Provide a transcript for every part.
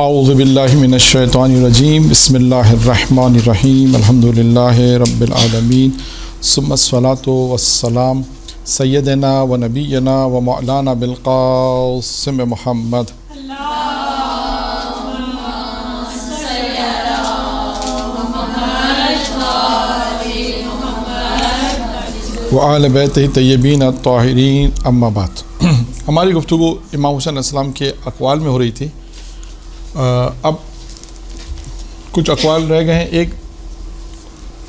اعوذ باللہ من الشیطان الرجیم بسم اللہ الرحمن الرحیم الحمدللہ رب العالمین ثم الصلاۃ والسلام سیدنا و نبینا و مولانا بالقاسم محمد وآل بیتہ طیبین الطاہرین اما بعد۔ ہماری گفتگو امام حسین علیہ السلام کے اقوال میں ہو رہی تھی۔ اب کچھ اقوال رہ گئے ہیں۔ ایک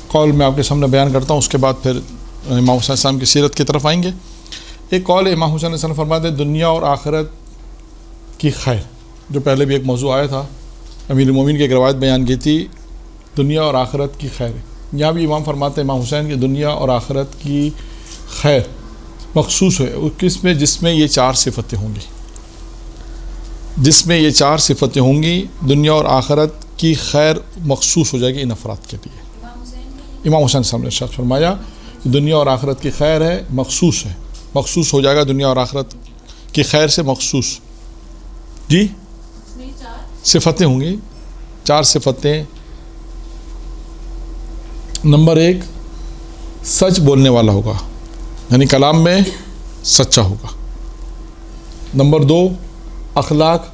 قول میں آپ کے سامنے بیان کرتا ہوں، اس کے بعد پھر امام حسین علیہ السلام کی سیرت کی طرف آئیں گے۔ ایک قول امام حسین علیہ السلام فرماتے ہیں دنیا اور آخرت کی خیر، جو پہلے بھی ایک موضوع آیا تھا، امیر المومنین کی ایک روایت بیان کی تھی دنیا اور آخرت کی خیر۔ یہاں بھی امام فرماتے ہیں امام حسین کہ دنیا اور آخرت کی خیر مخصوص ہے کس میں، جس میں یہ چار صفتیں ہوں گی، جس میں یہ چار صفتیں ہوں گی دنیا اور آخرت کی خیر مخصوص ہو جائے گی ان افراد کے لیے۔ امام حسین صاحب نے ارشاد فرمایا کہ دنیا اور آخرت کی خیر ہے، مخصوص ہو جائے گا دنیا اور آخرت کی خیر سے مخصوص۔ جی صفتیں ہوں گی، چار صفتیں۔ نمبر ایک، سچ بولنے والا ہوگا، یعنی کلام میں سچا ہوگا۔ نمبر دو، اخلاق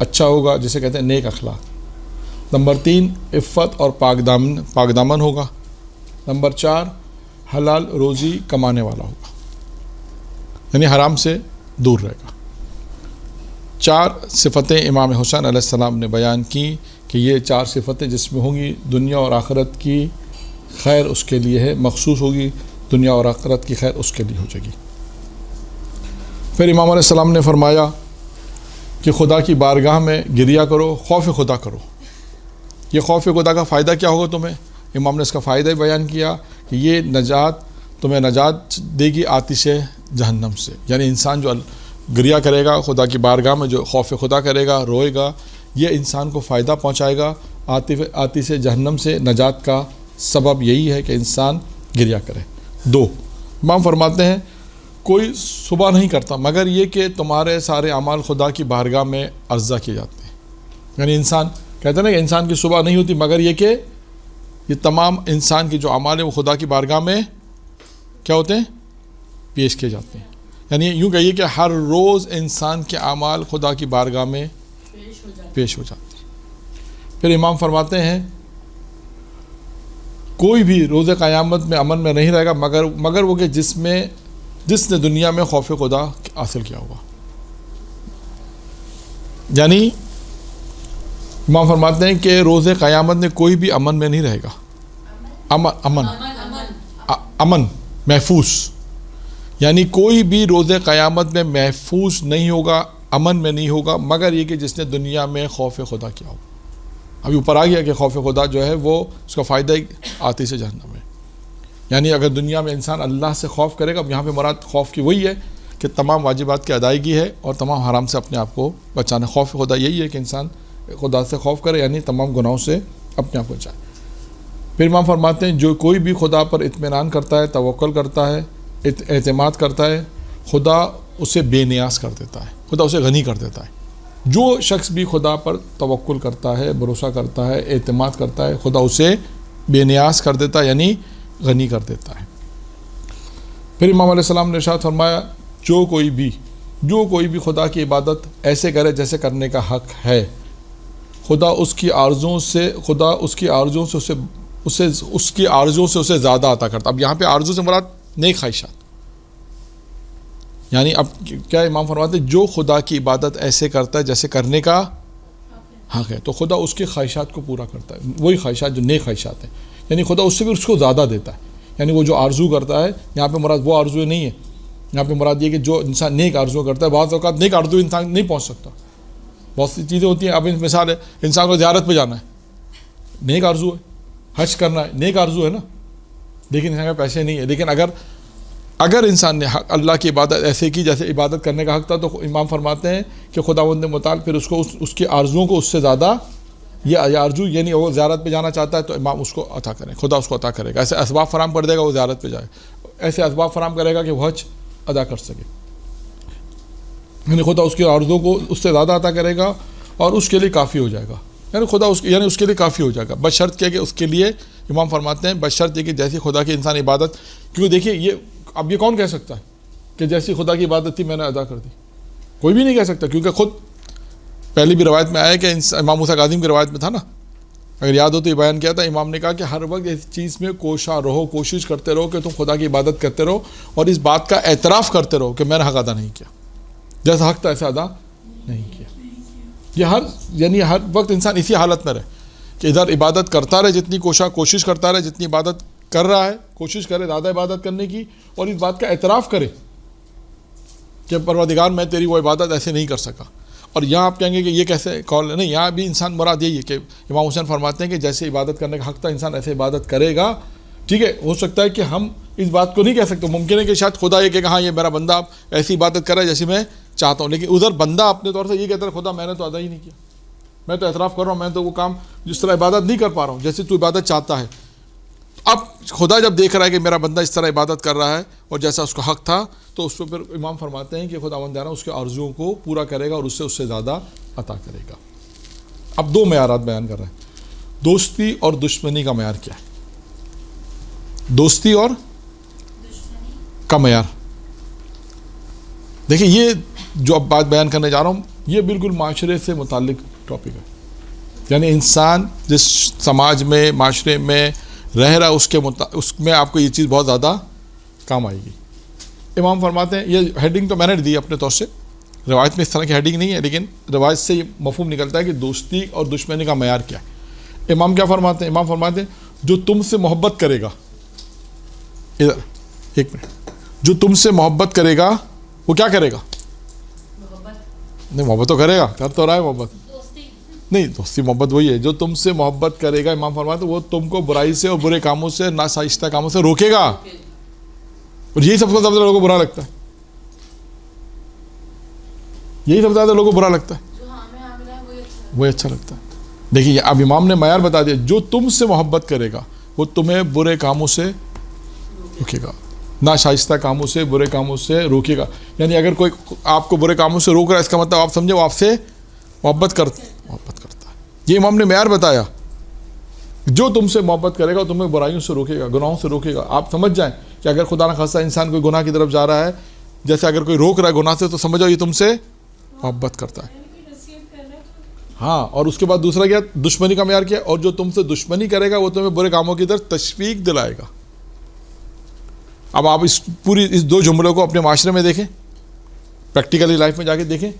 اچھا ہوگا، جسے کہتے ہیں نیک اخلاق۔ نمبر تین، عفت اور پاک دامن ہوگا۔ نمبر چار، حلال روزی کمانے والا ہوگا، یعنی حرام سے دور رہے گا۔ چار صفتیں امام حسین علیہ السلام نے بیان کی کہ یہ چار صفتیں جس میں ہوں گی دنیا اور آخرت کی خیر اس کے لیے ہے، مخصوص ہوگی، دنیا اور آخرت کی خیر اس کے لیے ہو جائے گی۔ پھر امام علیہ السلام نے فرمایا کہ خدا کی بارگاہ میں گریہ کرو، خوف خدا کرو۔ یہ خوف خدا کا فائدہ کیا ہوگا تمہیں؟ امام نے اس کا فائدہ ہی بیان کیا کہ یہ تمہیں نجات دے گی آتش جہنم سے، یعنی انسان جو گریہ کرے گا خدا کی بارگاہ میں، جو خوف خدا کرے گا، روئے گا، یہ انسان کو فائدہ پہنچائے گا، آتش جہنم سے نجات کا سبب یہی ہے کہ انسان گریہ کرے۔ دو، امام فرماتے ہیں کوئی صبح نہیں کرتا مگر یہ کہ تمہارے سارے اعمال خدا کی بارگاہ میں عرضہ کیے جاتے ہیں، یعنی انسان کہتے ہیں نا کہ انسان کی صبح نہیں ہوتی مگر یہ کہ یہ تمام انسان کی جو اعمال ہیں وہ خدا کی بارگاہ میں کیا ہوتے ہیں؟ پیش کیے جاتے ہیں، یعنی یوں کہیے کہ ہر روز انسان کے اعمال خدا کی بارگاہ میں پیش ہو جاتے ہیں۔ پھر امام فرماتے ہیں کوئی بھی روز قیامت میں امن میں نہیں رہے گا مگر وہ کہ جس نے دنیا میں خوف خدا حاصل کیا ہوگا۔ یعنی امام فرماتے ہیں کہ روز قیامت میں کوئی بھی امن میں نہیں رہے گا، امن محفوظ، یعنی کوئی بھی روز قیامت میں محفوظ نہیں ہوگا، امن میں نہیں ہوگا مگر یہ کہ جس نے دنیا میں خوف خدا کیا ہوگا۔ ابھی اوپر آ گیا کہ خوف خدا جو ہے وہ اس کا فائدہ آتش جہنم ہے، یعنی اگر دنیا میں انسان اللہ سے خوف کرے گا، یہاں پہ مراد خوف کی وہی ہے کہ تمام واجبات کی ادائیگی ہے اور تمام حرام سے اپنے آپ کو بچانا۔ خوف خدا یہی ہے کہ انسان خدا سے خوف کرے، یعنی تمام گناہوں سے اپنے آپ کو بچائے۔ پھر امام فرماتے ہیں جو کوئی بھی خدا پر اطمینان کرتا ہے، توکل کرتا ہے، اعتماد کرتا ہے، خدا اسے بے نیاز کر دیتا ہے، خدا اسے غنی کر دیتا ہے۔ جو شخص بھی خدا پر توکل کرتا ہے، بھروسہ کرتا ہے، اعتماد کرتا ہے، خدا اسے بے نیاز کر دیتا ہے، یعنی غنی کر دیتا ہے۔ پھر امام علیہ السلام نے ارشاد فرمایا جو کوئی بھی خدا کی عبادت ایسے کرے جیسے کرنے کا حق ہے، خدا اس کی آرزوؤں سے اسے زیادہ عطا کرتا۔ اب یہاں پہ آرزو سے مراد نیک خواہشات، یعنی اب کیا امام فرماتے ہیں جو خدا کی عبادت ایسے کرتا ہے جیسے کرنے کا حق ہے تو خدا اس کی خواہشات کو پورا کرتا ہے، وہی خواہشات جو نیک خواہشات ہیں، یعنی خدا اس سے بھی اس کو زیادہ دیتا ہے۔ یعنی وہ جو آرزو کرتا ہے، یہاں پہ مراد وہ آرزو نہیں ہے، یہاں پہ مراد یہ کہ جو انسان نیک آرزو کرتا ہے، بعض اوقات نیک آرزو انسان نہیں پہنچ سکتا، بہت سی چیزیں ہوتی ہیں۔ اب مثال ہے انسان کو زیارت پہ جانا ہے، نیک آرزو ہے، حج کرنا ہے، نیک آرزو ہے نا، لیکن انسان کے پیسے نہیں ہے۔ لیکن اگر انسان نے اللہ کی عبادت ایسے کی جیسے عبادت کرنے کا حق تھا تو امام فرماتے ہیں کہ خداوند متعال پھر اس کو اس کی آرزوؤں کو اس سے زیادہ، یہ آرزو یعنی وہ زیارت پہ جانا چاہتا ہے تو امام اس کو عطا کرے، خدا اس کو عطا کرے گا۔ ایسے اسباب فراہم کر دے گا وہ زیارت پہ جائے، ایسے اسباب فراہم کرے گا کہ وہ حج ادا کر سکے، یعنی خدا اس کی آرزوؤں کو اس سے زیادہ عطا کرے گا۔ اور اس کے لیے کافی ہو جائے گا. یعنی خدا اس کے لیے کافی ہو جائے گا، بشرط کیا کہ اس کے لیے امام فرماتے ہیں بشرط یہ کہ جیسی خدا کی انسان عبادت، کیونکہ دیکھیے یہ کون کہہ سکتا ہے کہ جیسی خدا کی عبادت تھی میں نے ادا کر دی؟ کوئی بھی نہیں کہہ سکتا، کیونکہ خود پہلی بھی روایت میں آیا کہ امام موسیٰ کاظم کی روایت میں تھا نا، اگر یاد ہو تو یہ بیان کیا تھا، امام نے کہا کہ ہر وقت اس چیز میں کوشاں رہو، کوشش کرتے رہو کہ تم خدا کی عبادت کرتے رہو اور اس بات کا اعتراف کرتے رہو کہ میں نے حق ادا نہیں کیا، جیسا حق تھا ایسا ادا نہیں کیا. یہ ہر وقت انسان اسی حالت میں رہے کہ ادھر عبادت کرتا رہے، جتنی کوشش کرتا رہے، جتنی عبادت کر رہا ہے کوشش کرے زیادہ عبادت کرنے کی، اور اس بات کا اعتراف کرے کہ پروردگار میں تیری وہ عبادت ایسے نہیں کر سکا. اور یہاں آپ کہیں گے کہ یہ کیسے قول ہے؟ نہیں، یہاں بھی انسان مراد یہی ہے کہ امام حسین فرماتے ہیں کہ جیسے عبادت کرنے کا حق تھا انسان ایسے عبادت کرے گا. ٹھیک ہے، ہو سکتا ہے کہ ہم اس بات کو نہیں کہہ سکتے، ممکن ہے کہ شاید خدا یہ کہ ہاں یہ میرا بندہ ایسی عبادت کر رہا ہے جیسی میں چاہتا ہوں، لیکن ادھر بندہ اپنے طور سے یہ کہتا ہے خدا میں نے تو ادا ہی نہیں کیا، میں تو اعتراف کر رہا ہوں میں تو وہ کام جس طرح عبادت نہیں کر پا رہا ہوں جیسے تو عبادت چاہتا ہے. اب خدا جب دیکھ رہا ہے کہ میرا بندہ اس طرح عبادت کر رہا ہے اور جیسا اس کا حق تھا، تو اس پہ پھر امام فرماتے ہیں کہ خداوند اس کے آرزوؤں کو پورا کرے گا اور اس سے زیادہ عطا کرے گا. اب دو معیارات بیان کر رہے ہیں، دوستی اور دشمنی کا معیار کیا ہے؟ دوستی اور کا معیار دیکھیں، یہ جو اب بات بیان کرنے جا رہا ہوں یہ بالکل معاشرے سے متعلق ٹاپک ہے. یعنی انسان جس سماج میں معاشرے میں رہ رہا اس میں آپ کو یہ چیز بہت زیادہ کام آئے گی. امام فرماتے ہیں، یہ ہیڈنگ تو میں نے دی اپنے طور سے، روایت میں اس طرح کی ہیڈنگ نہیں ہے، لیکن روایت سے یہ مفہوم نکلتا ہے کہ دوستی اور دشمنی کا معیار کیا ہے. امام کیا فرماتے ہیں؟ امام فرماتے ہیں جو تم سے محبت کرے گا، ادھر ایک منٹ، جو تم سے محبت کرے گا وہ کیا کرے گا؟ نہیں، محبت تو کرے گا، کر تو رہا ہے محبت، نہیں دوستی محبت وہی ہے جو تم سے محبت کرے گا. امام فرماتے ہیں وہ تم کو برائی سے اور برے کاموں سے، ناشائستہ کاموں سے روکے گا. اور یہی سب سے زیادہ لوگوں کو برا لگتا ہے، یہی سب سے زیادہ لوگوں کو برا لگتا ہے، وہی اچھا لگتا ہے. دیکھیے اب امام نے معیار بتا دیا، جو تم سے محبت کرے گا وہ تمہیں برے کاموں سے روکے گا، ناشائستہ کاموں سے، برے کاموں سے روکے گا. یعنی اگر کوئی آپ کو برے کاموں سے روک رہا ہے اس کا مطلب آپ سمجھے وہ آپ سے محبت کرتا ہے. یہ امام نے معیار بتایا، جو تم سے محبت کرے گا وہ تمہیں برائیوں سے روکے گا، گناہوں سے روکے گا. آپ سمجھ جائیں کہ اگر خدا نہ خواستہ انسان کوئی گناہ کی طرف جا رہا ہے، جیسے اگر کوئی روک رہا ہے گناہ سے، تو سمجھو یہ تم سے محبت کرتا ہے. ہاں، اور اس کے بعد دوسرا کیا؟ دشمنی کا معیار کیا؟ اور جو تم سے دشمنی کرے گا وہ تمہیں برے کاموں کی طرف تشویق دلائے گا. اب آپ اس دو جملوں کو اپنے معاشرے میں دیکھیں، پریکٹیکلی لائف میں جا کے دیکھیں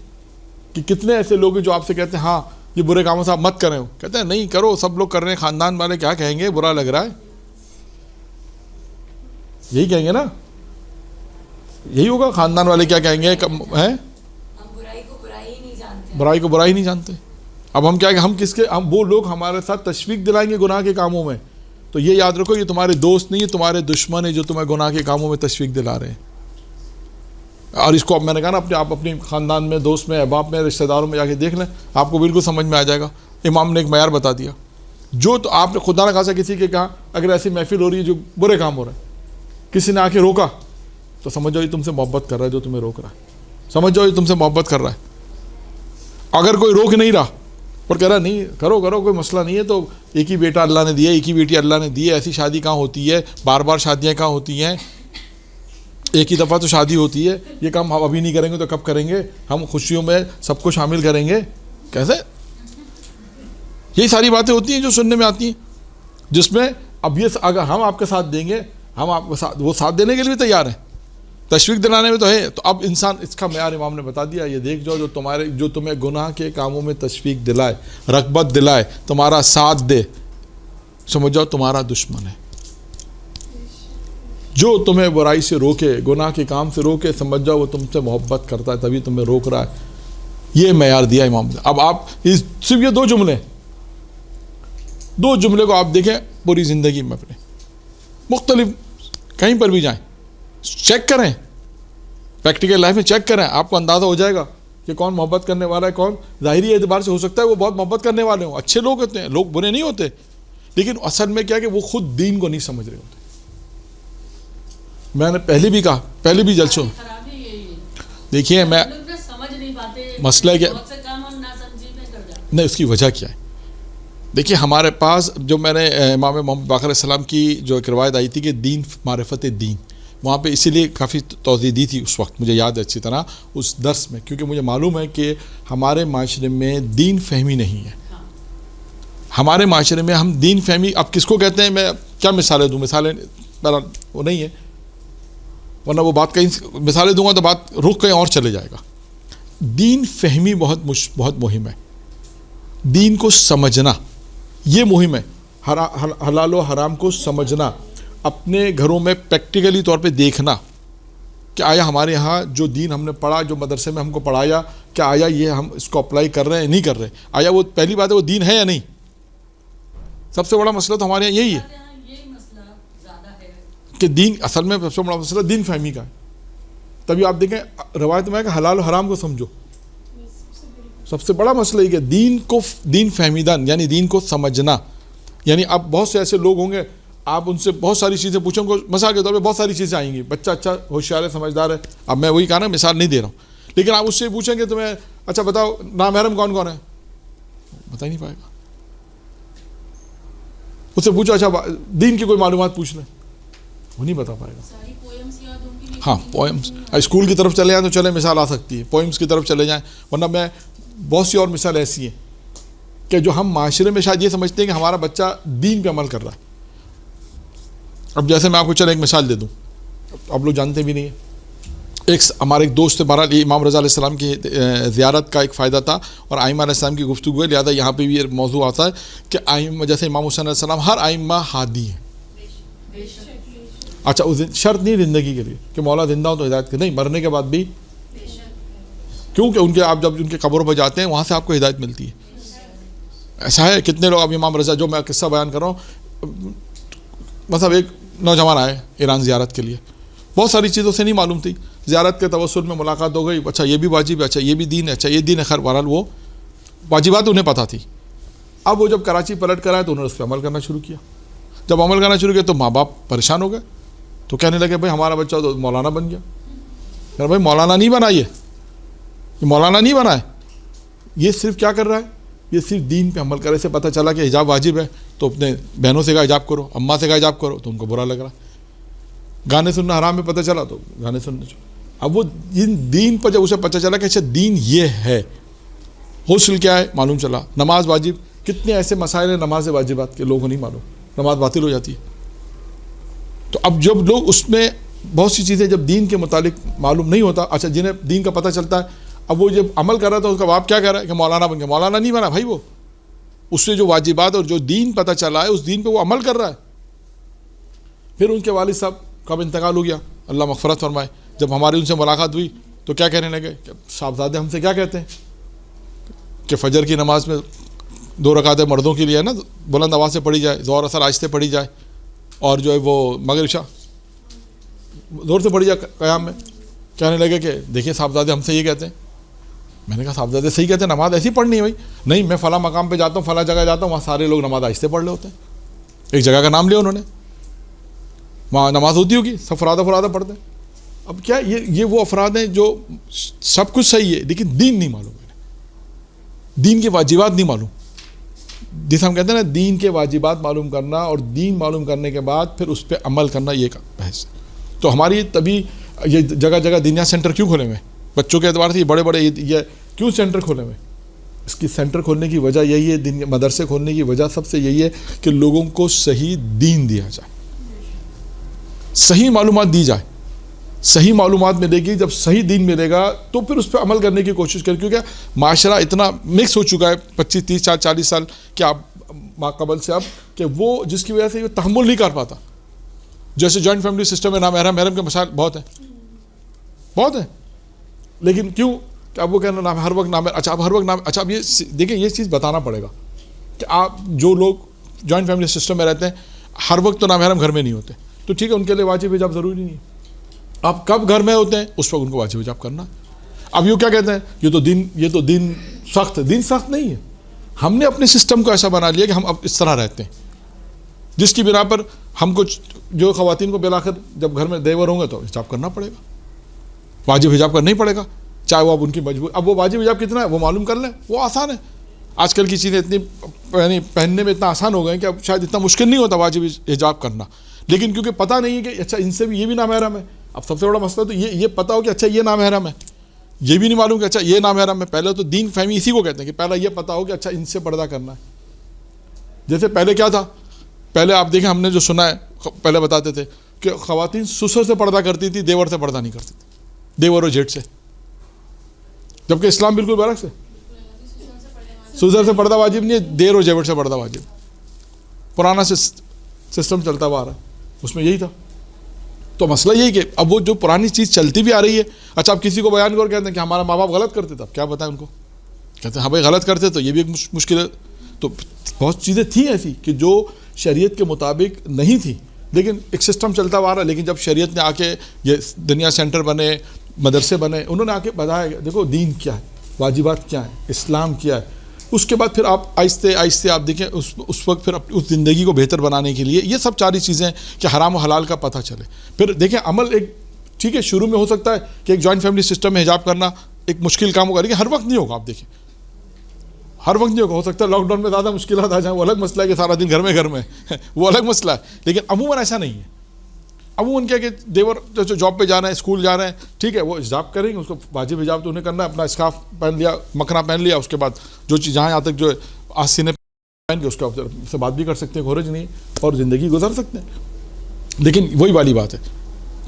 کہ کتنے ایسے لوگ ہیں جو آپ سے کہتے ہیں ہاں یہ برے کاموں سے آپ مت کریں، کہتے ہیں نہیں کرو، سب لوگ کر رہے ہیں، خاندان والے کیا کہیں گے، برا لگ رہا ہے. یہی کہیں گے نا، یہی ہوگا، خاندان والے کیا کہیں گے، برائی کو برائی نہیں جانتے. اب ہم کیا کہ ہم وہ لوگ ہمارے ساتھ تشویق دلائیں گے گناہ کے کاموں میں، تو یہ یاد رکھو یہ تمہارے دوست نہیں، یہ تمہارے دشمن ہیں جو تمہیں گناہ کے کاموں میں تشویق دلا رہے ہیں. اور اس کو اب میں نے کہا نا آپ اپنے خاندان میں، دوست میں، احباب میں، رشتہ داروں میں جا کے دیکھ لیں، آپ کو بالکل سمجھ میں آ جائے گا. امام نے ایک معیار بتا دیا، جو تو آپ نے خدا نہ خاصا کسی کے کہا اگر ایسی محفل ہو رہی ہے جو برے کام ہو رہے ہیں، کسی نے آ کے روکا تو سمجھ جاؤ یہ تم سے محبت کر رہا ہے، جو تمہیں روک رہا ہے سمجھ جاؤ یہ تم سے محبت کر رہا ہے. اگر کوئی روک نہیں رہا اور کہہ رہا نہیں کرو کوئی مسئلہ نہیں ہے، تو ایک ہی بیٹا اللہ نے دیا، ایک ہی بیٹی اللہ نے دی ہے، ایسی شادی کہاں ہوتی ہے، بار بار شادیاں کہاں ہوتی ہیں، ایک ہی دفعہ تو شادی ہوتی ہے، یہ کام ہم ابھی نہیں کریں گے تو کب کریں گے، ہم خوشیوں میں سب کو شامل کریں گے کیسے؟ یہی ساری باتیں ہوتی ہیں جو سننے میں آتی ہیں، جس میں اب یہ اگر ہم آپ کے ساتھ دیں گے، ہم آپ کے ساتھ وہ ساتھ دینے کے لیے بھی تیار ہیں، تشویق دلانے میں تو ہے. تو اب انسان اس کا معیار امام نے بتا دیا، یہ دیکھ جاؤ جو تمہیں گناہ کے کاموں میں تشویق دلائے، رغبت دلائے، تمہارا ساتھ دے، سمجھ جاؤ تمہارا دشمن ہے. جو تمہیں برائی سے روکے، گناہ کے کام سے روکے، سمجھ جاؤ وہ تم سے محبت کرتا ہے، تبھی تمہیں روک رہا ہے. یہ معیار دیا امام نے. اب آپ صرف یہ دو جملے کو آپ دیکھیں پوری زندگی میں اپنے مختلف کہیں پر بھی جائیں، چیک کریں، پریکٹیکل لائف میں چیک کریں، آپ کو اندازہ ہو جائے گا کہ کون محبت کرنے والا ہے، کون ظاہری اعتبار سے ہو سکتا ہے وہ بہت محبت کرنے والے ہوں، اچھے لوگ ہوتے ہیں، لوگ برے نہیں ہوتے، لیکن اصل میں کیا کہ وہ خود دین کو نہیں سمجھ رہے ہوتے. میں نے پہلے بھی کہا، پہلے بھی جلسوں دیکھیے میں مسئلہ کیا نہیں اس کی وجہ کیا ہے؟ دیکھیے ہمارے پاس جو میں نے امام محمد باقر علیہ السلام کی جو ایک روایت آئی تھی کہ دین معرفت دین، وہاں پہ اسی لیے کافی توضیح دی تھی اس وقت، مجھے یاد ہے اچھی طرح اس درس میں، کیونکہ مجھے معلوم ہے کہ ہمارے معاشرے میں دین فہمی نہیں ہے. ہمارے معاشرے میں ہم دین فہمی اب کس کو کہتے ہیں، میں کیا مثالیں دوں، مثالیں وہ نہیں ہے، ورنہ وہ بات کہیں مثالیں دوں گا تو بات رک کہیں اور چلے جائے گا. دین فہمی بہت مہم ہے. دین کو سمجھنا یہ مہم ہے. حلال و حرام کو سمجھنا، اپنے گھروں میں پریکٹیکلی طور پہ دیکھنا کہ آیا ہمارے ہاں جو دین ہم نے پڑھا، جو مدرسے میں ہم کو پڑھایا، کیا آیا یہ ہم اس کو اپلائی کر رہے ہیں نہیں کر رہے، آیا وہ پہلی بات ہے وہ دین ہے یا نہیں. سب سے بڑا مسئلہ تو ہمارے یہاں یہی ہے کہ دین اصل میں سب سے بڑا مسئلہ دین فہمی کا ہے. تبھی آپ دیکھیں روایت میں ہے کہ حلال و حرام کو سمجھو. سب سے بڑا مسئلہ یہ کہ دین فہمیدن یعنی دین کو سمجھنا. یعنی اب بہت سے ایسے لوگ ہوں گے، آپ ان سے بہت ساری چیزیں پوچھیں گے، مثال کے طور پہ بہت ساری چیزیں آئیں گی، بچہ اچھا ہوشیار ہے، سمجھدار ہے. اب میں وہی کہا نا، مثال نہیں دے رہا ہوں، لیکن آپ اس سے پوچھیں گے تمہیں اچھا بتاؤ نامحرم کون کون ہے، بتا ہی نہیں پائے گا. اس سے پوچھو اچھا دین کی کوئی معلومات پوچھ لیں، وہ نہیں بتا پائے گا. ہاں پوئمس اسکول کی طرف چلے جائیں تو چلے مثال آ سکتی ہے، پوئمس کی طرف چلے جائیں، ورنہ میں بہت سی اور مثال ایسی ہیں کہ جو ہم معاشرے میں شاید یہ سمجھتے ہیں کہ ہمارا بچہ دین پہ عمل کر رہا ہے. اب جیسے میں آپ کو چلے ایک مثال دے دوں، آپ لوگ جانتے بھی نہیں ہیں. ہمارے ایک دوست بہرحال امام رضا علیہ السلام کی زیارت کا ایک فائدہ تھا اور ائمہ علیہ السلام کی گفتگو ہے، لہٰذا یہاں پہ بھی یہ موضوع آتا ہے کہ ائمہ جیسے امام حسین علیہ السلام ہر ائمہ ہادی ہیں. اچھا شرط نہیں زندگی کے لیے کہ مولا زندہ ہو تو ہدایت کے، نہیں، مرنے کے بعد بھی، کیونکہ ان کے آپ جب ان کے قبروں پہ جاتے ہیں وہاں سے آپ کو ہدایت ملتی ہے. ایسا ہے کتنے لوگ اب امام رضا جو میں قصہ بیان کر رہا ہوں، مطلب ایک نوجوان آئے ایران زیارت کے لیے، بہت ساری چیزوں سے نہیں معلوم تھی، زیارت کے توسل میں ملاقات ہو گئی، اچھا یہ بھی واجب ہے، اچھا یہ بھی دین ہے، اچھا یہ دین ہے، خیر بہرحال وہ واجبات انہیں پتہ تھی. اب وہ جب کراچی پلٹ کر آئے تو انہوں نے اس پہ عمل کرنا شروع کیا. جب عمل کرنا شروع کیا تو ماں باپ پریشان ہو گئے، تو کہنے لگے بھائی ہمارا بچہ تو مولانا بن گیا. یار بھائی مولانا نہیں بنا، یہ مولانا نہیں بنا ہے، یہ صرف کیا کر رہا ہے، یہ صرف دین پہ عمل کرے. سے پتہ چلا کہ حجاب واجب ہے تو اپنے بہنوں سے کہا حجاب کرو، اماں سے کہا حجاب کرو تو ان کو برا لگ رہا ہے. گانے سننا حرام میں پتہ چلا تو گانے سننا چاہو. اب وہ دین پر جب اسے پتہ چلا کہ اچھا دین یہ ہے، غسل کیا ہے معلوم چلا، نماز واجب، کتنے ایسے مسائل ہیں نماز واجبات کے لوگوں کو نہیں معلوم، نماز باطل ہو جاتی ہے. تو اب جب لوگ اس میں بہت سی چیزیں جب دین کے متعلق معلوم نہیں ہوتا، اچھا جنہیں دین کا پتہ چلتا ہے، اب وہ جب عمل کر رہا تھا اس کا باپ کیا کہہ رہا ہے کہ مولانا بن گیا. مولانا نہیں بنا بھائی، وہ اس سے جو واجبات اور جو دین پتہ چلا ہے اس دین پہ وہ عمل کر رہا ہے. پھر ان کے والد صاحب کا انتقال ہو گیا، اللہ مغفرت فرمائے. جب ہماری ان سے ملاقات ہوئی تو کیا کہنے لگے کہ صاحبزادے ہم سے کیا کہتے ہیں کہ فجر کی نماز میں 2 رکعتیں مردوں کے لیے ہے نا، بلند آواز سے پڑھی جائے، ظہر اثر آہستہ پڑھی جائے، اور جو ہے وہ مغرب عشاء زور سے پڑھی جائے قیام میں. کہنے لگے کہ دیکھیے صاحبزادے ہم سے یہ کہتے ہیں. میں نے کہا صاحبزادے صحیح کہتے ہیں، نماز ایسی پڑھنی ہے بھائی. نہیں، میں فلاں مقام پہ جاتا ہوں، فلاں جگہ جاتا ہوں، وہاں سارے لوگ نماز آہستہ پڑھ رہے ہوتے ہیں. ایک جگہ کا نام لیا انہوں نے، وہاں نماز ہوتی ہوگی، سب فرادہ پڑھتے ہیں. اب کیا یہ وہ افراد ہیں جو سب کچھ صحیح ہے لیکن دین نہیں معلوم ہے، دین کے واجبات نہیں معلوم. جسے ہم کہتے ہیں نا دین کے واجبات معلوم کرنا، اور دین معلوم کرنے کے بعد پھر اس پہ عمل کرنا، یہ ایک بحث ہے. تو ہماری تبھی یہ جگہ جگہ دینیا سینٹر کیوں کھولے ہوئے ہیں بچوں کے اعتبار سے، یہ بڑے بڑے یہ کیوں سینٹر کھولے ہوئے ہیں؟ اس کی سینٹر کھولنے کی وجہ یہی ہے، مدرسے کھولنے کی وجہ سب سے یہی ہے کہ لوگوں کو صحیح دین دیا جائے، صحیح معلومات دی جائے. صحیح معلومات ملے گی، جب صحیح دین ملے گا تو پھر اس پہ عمل کرنے کی کوشش کریں. کیونکہ معاشرہ اتنا مکس ہو چکا ہے 25 30 40 سال کہ آپ ماقبل سے اب کہ وہ جس کی وجہ سے یہ تحمل نہیں کر پاتا. جیسے جوائنٹ فیملی سسٹم میں نامحرم کے مسائل بہت ہیں، لیکن کیوں کہ اب وہ کہنا نام ہر وقت نام، اچھا اب ہر وقت نام، اچھا اب یہ دیکھیں یہ چیز بتانا پڑے گا کہ آپ جو لوگ جوائنٹ فیملی سسٹم میں رہتے ہیں ہر وقت تو نامحرم گھر میں نہیں ہوتے، تو ٹھیک ہے ان کے لیے واجب حجاب ضروری نہیں ہے. آپ کب گھر میں ہوتے ہیں اس وقت ان کو واجب حجاب کرنا. اب یوں کیا کہتے ہیں یہ تو دین سخت ہے. دین سخت نہیں ہے، ہم نے اپنے سسٹم کو ایسا بنا لیا کہ ہم اب اس طرح رہتے ہیں، جس کی بنا پر ہم کو جو خواتین کو بالآخر جب گھر میں دیور ہوں گے تو حجاب کرنا پڑے گا، واجب حجاب کرنا ہی پڑے گا، چاہے وہ اب ان کی مجبوری. اب وہ واجب حجاب کتنا ہے وہ معلوم کر لیں، وہ آسان ہے. آج کل کی چیزیں اتنی یعنی پہننے میں اتنا آسان ہو گئے ہیں کہ اب شاید اتنا مشکل نہیں ہوتا واجب حجاب کرنا، لیکن کیونکہ پتہ نہیں ہے کہ اچھا ان سے بھی یہ بھی نامحرم ہے. اب سب سے بڑا مسئلہ تو یہ پتہ ہو کہ اچھا یہ نامحرم ہے، یہ بھی نہیں معلوم کہ اچھا یہ نامحرم ہے. پہلے تو دین فہمی اسی کو کہتے ہیں کہ پہلا یہ پتہ ہو کہ اچھا ان سے پردہ کرنا ہے. جیسے پہلے کیا تھا، پہلے آپ دیکھیں ہم نے جو سنا ہے، پہلے بتاتے تھے کہ خواتین سسر سے پردہ کرتی تھی، دیور سے پردہ نہیں کرتی تھی، دیور و جیٹھ سے. جبکہ اسلام بالکل برعکس ہے، سسر سے پردہ واجب نہیں ہے، دیر و جیور سے پردہ واجب. پرانا سسٹم چلتا ہوا آ رہا ہے، اس میں یہی تھا. تو مسئلہ یہی کہ اب وہ جو پرانی چیز چلتی بھی آ رہی ہے. اچھا آپ کسی کو بیان کر کہتے ہیں کہ ہمارا ماں باپ غلط کرتے تھے، اب کیا بتائیں ان کو، کہتے ہیں ہاں بھائی غلط کرتے تو یہ بھی ایک مشکل ہے. تو بہت چیزیں تھیں ایسی کہ جو شریعت کے مطابق نہیں تھی، لیکن ایک سسٹم چلتا ہوا رہا. لیکن جب شریعت نے آ کے یہ دنیا سینٹر بنے، مدرسے بنے، انہوں نے آ کے بتایا دیکھو دین کیا ہے، واجبات کیا ہیں، اسلام کیا ہے. اس کے بعد پھر آپ آہستہ آہستہ آپ دیکھیں اس وقت پھر اس زندگی کو بہتر بنانے کے لیے یہ سب ساری چیزیں کہ حرام و حلال کا پتہ چلے. پھر دیکھیں عمل ایک ٹھیک ہے شروع میں ہو سکتا ہے کہ ایک جوائنٹ فیملی سسٹم میں حجاب کرنا ایک مشکل کام ہوگا، لیکن ہر وقت نہیں ہوگا. آپ دیکھیں ہر وقت نہیں ہوگا. ہو سکتا ہے لاک ڈاؤن میں زیادہ مشکلات آ جائیں، وہ الگ مسئلہ ہے کہ سارا دن گھر میں وہ الگ مسئلہ ہے. لیکن عموماً ایسا نہیں ہے. عموماً کیا کہ دیور جو جاب پہ جا رہے ہیں، اسکول جا رہے ہیں، ٹھیک ہے وہ حجاب کریں گے، اس کو واجب حجاب تو انہیں کرنا ہے. اپنا اسکارف پہن لیا، مکھنا پہن لیا، اس کے بعد جو چیز جہاں یہاں تک جو آستینے پہن کے اس کا سے بات بھی کر سکتے ہیں، حرج نہیں، اور زندگی گزار سکتے ہیں. لیکن وہی والی بات ہے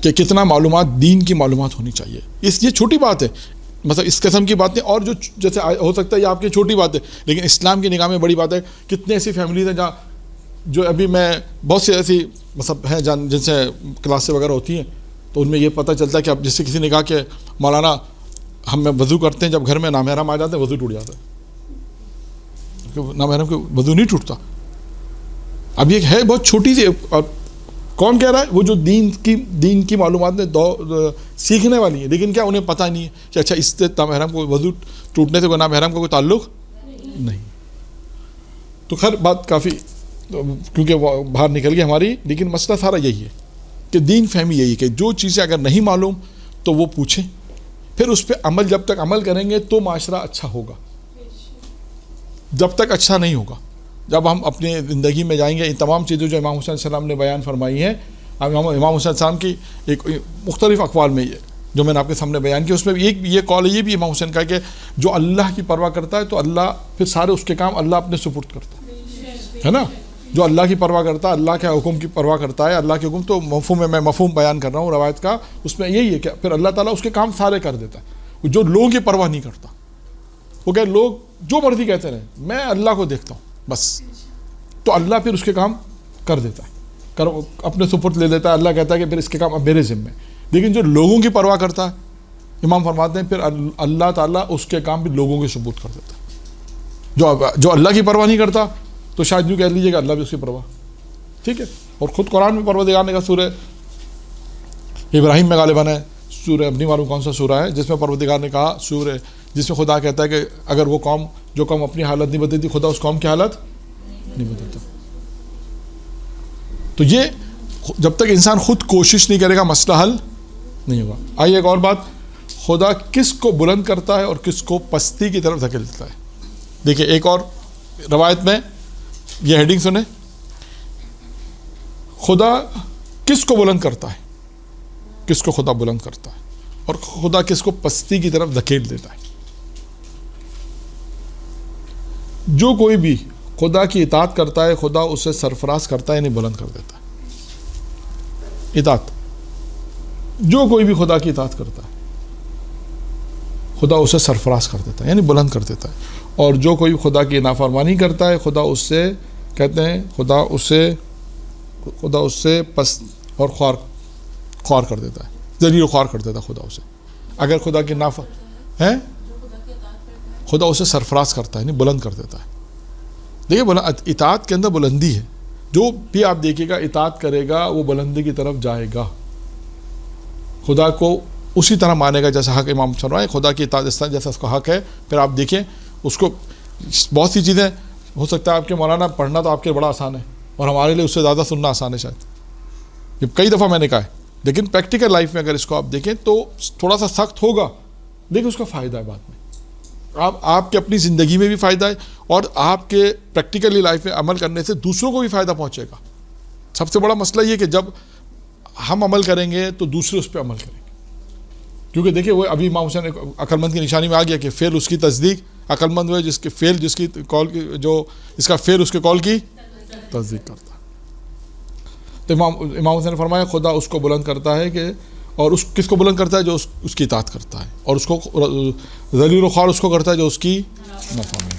کہ کتنا معلومات، دین کی معلومات ہونی چاہیے. یہ چھوٹی بات ہے، مطلب اس قسم کی باتیں، اور جو جیسے ہو سکتا ہے یہ آپ کی چھوٹی بات ہے، لیکن اسلام کی نگاہ میں بڑی بات ہے. کتنے ایسی فیملیز ہیں جہاں جو ابھی میں بہت سی ایسی مطلب ہیں جن سے کلاسیں وغیرہ ہوتی ہیں، تو ان میں یہ پتہ چلتا ہے کہ اب جس سے کسی نے کہا کہ مولانا ہم وضو کرتے ہیں، جب گھر میں نامحرم آ جاتے ہیں وضو ٹوٹ جاتا ہے. نامحرم کے وضو نہیں ٹوٹتا. اب یہ ہے بہت چھوٹی سی، اور کون کہہ رہا ہے؟ وہ جو دین کی معلومات نے سیکھنے والی ہیں، لیکن کیا انہیں پتہ نہیں ہے کہ اچھا اس سے نامحرم کو وضو ٹوٹنے سے کوئی نامحرم کا کوئی تعلق نہیں. تو خیر بات کافی کیونکہ وہ باہر نکل گئی ہماری، لیکن مسئلہ سارا یہی ہے کہ دین فہمی یہی ہے کہ جو چیزیں اگر نہیں معلوم تو وہ پوچھیں، پھر اس پہ عمل، جب تک عمل کریں گے تو معاشرہ اچھا ہوگا. جب تک اچھا نہیں ہوگا، جب ہم اپنی زندگی میں جائیں گے، ان تمام چیزیں جو امام حسین السلام نے بیان فرمائی ہیں، امام حسین السلام کی ایک مختلف اقوال میں یہ جو میں نے آپ کے سامنے بیان کیا، اس میں ایک یہ قول ہے، یہ بھی امام حسین کا ہے کہ جو اللہ کی پرواہ کرتا ہے تو اللہ پھر سارے اس کے کام اللہ اپنے سپرد کرتا ہے نا. جو اللہ کی پرواہ کرتا ہے، اللہ کے حکم کی پرواہ کرتا ہے، اللہ کے حکم تو میں مفہوم بیان کر رہا ہوں روایت کا، اس میں یہی ہے کہ پھر اللہ تعالیٰ اس کے کام سارے کر دیتا ہے. جو لوگوں کی پرواہ نہیں کرتا، وہ کہ لوگ جو مرضی کہتے رہیں، میں اللہ کو دیکھتا ہوں بس، تو اللہ پھر اس کے کام کر دیتا ہے، اپنے سپرد لے لیتا ہے. اللہ کہتا ہے کہ پھر اس کے کام اب میرے ذمہ. لیکن جو لوگوں کی پرواہ کرتا ہے، امام فرماتے ہیں پھر اللہ تعالیٰ اس کے کام بھی لوگوں کے سپرد کر دیتا ہے. جو اللہ کی پرواہ نہیں کرتا تو شاید یوں کہہ لیجیے کہ اللہ بھی اس کی پرواہ، ٹھیک ہے. اور خود قرآن میں پروردگار نے کہا، سورہ ابراہیم میں غالباً ہے، سورہ ابنی معلوم کون سا سورہ ہے، جس میں پروردگار نے کہا، سورہ جس میں خدا کہتا ہے کہ اگر وہ قوم جو قوم اپنی حالت نہیں بدلتی، خدا اس قوم کی حالت نہیں بدلتا. تو یہ جب تک انسان خود کوشش نہیں کرے گا مسئلہ حل نہیں ہوگا. آئیے ایک اور بات، خدا کس کو بلند کرتا ہے اور کس کو پستی کی طرف دھکیل دیتا ہے. دیکھیے ایک اور روایت میں یہ ہیڈنگ سنیں، خدا کس کو بلند کرتا ہے، کس کو خدا بلند کرتا ہے، اور خدا کس کو پستی کی طرف دھکیل دیتا ہے. جو کوئی بھی خدا کی اطاعت کرتا ہے، خدا اسے سرفراز کرتا ہے، یعنی بلند کر دیتا ہے. اطاعت، جو کوئی بھی خدا کی اطاعت کرتا ہے خدا اسے سرفراز کر دیتا ہے، یعنی بلند کر دیتا ہے. اور جو کوئی خدا کی نافرمانی کرتا ہے، خدا اس سے کہتے ہیں خدا اسے پست اور خوار کر دیتا ہے، ذلیل و خوار کر دیتا ہے خدا اسے. اگر خدا کی خدا اسے سرفراز کرتا ہے، یعنی بلند کر دیتا ہے. دیکھیے اطاعت کے اندر بلندی ہے. جو بھی آپ دیکھیے گا اطاعت کرے گا وہ بلندی کی طرف جائے گا، خدا کو اسی طرح مانے گا جیسا حق امام فرمائے. خدا کی اطاعت اس طرح جیسا اس کا حق ہے. پھر آپ دیکھیں اس کو بہت سی چیزیں ہو سکتا ہے آپ کے مولانا پڑھنا تو آپ کے بڑا آسان ہے، اور ہمارے لیے اس سے زیادہ سننا آسان ہے شاید، جب کئی دفعہ میں نے کہا ہے. لیکن پریکٹیکل لائف میں اگر اس کو آپ دیکھیں تو تھوڑا سا سخت ہوگا، لیکن اس کا فائدہ ہے بعد میں. آپ کے اپنی زندگی میں بھی فائدہ ہے اور آپ کے پریکٹیکلی لائف میں عمل کرنے سے دوسروں کو بھی فائدہ پہنچے گا. سب سے بڑا مسئلہ یہ کہ جب ہم عمل کریں گے تو دوسرے اس پہ عمل کریں گے. کیونکہ دیکھیں وہ ابھی امام حسین عقل مند کی نشانی میں آ گیا کہ فعل اس کی تصدیق، عقل مند ہے جس کے فعل جس کی قول کی، جو اس کا فعل اس کے قول کی تصدیق کرتا ہے. تو امام حسین نے فرمایا خدا اس کو بلند کرتا ہے کہ، اور اس کس کو بلند کرتا ہے جو اس کی اطاعت کرتا ہے، اور اس کو ذلیل و خوار اس کو کرتا ہے جو اس کی نافرمانی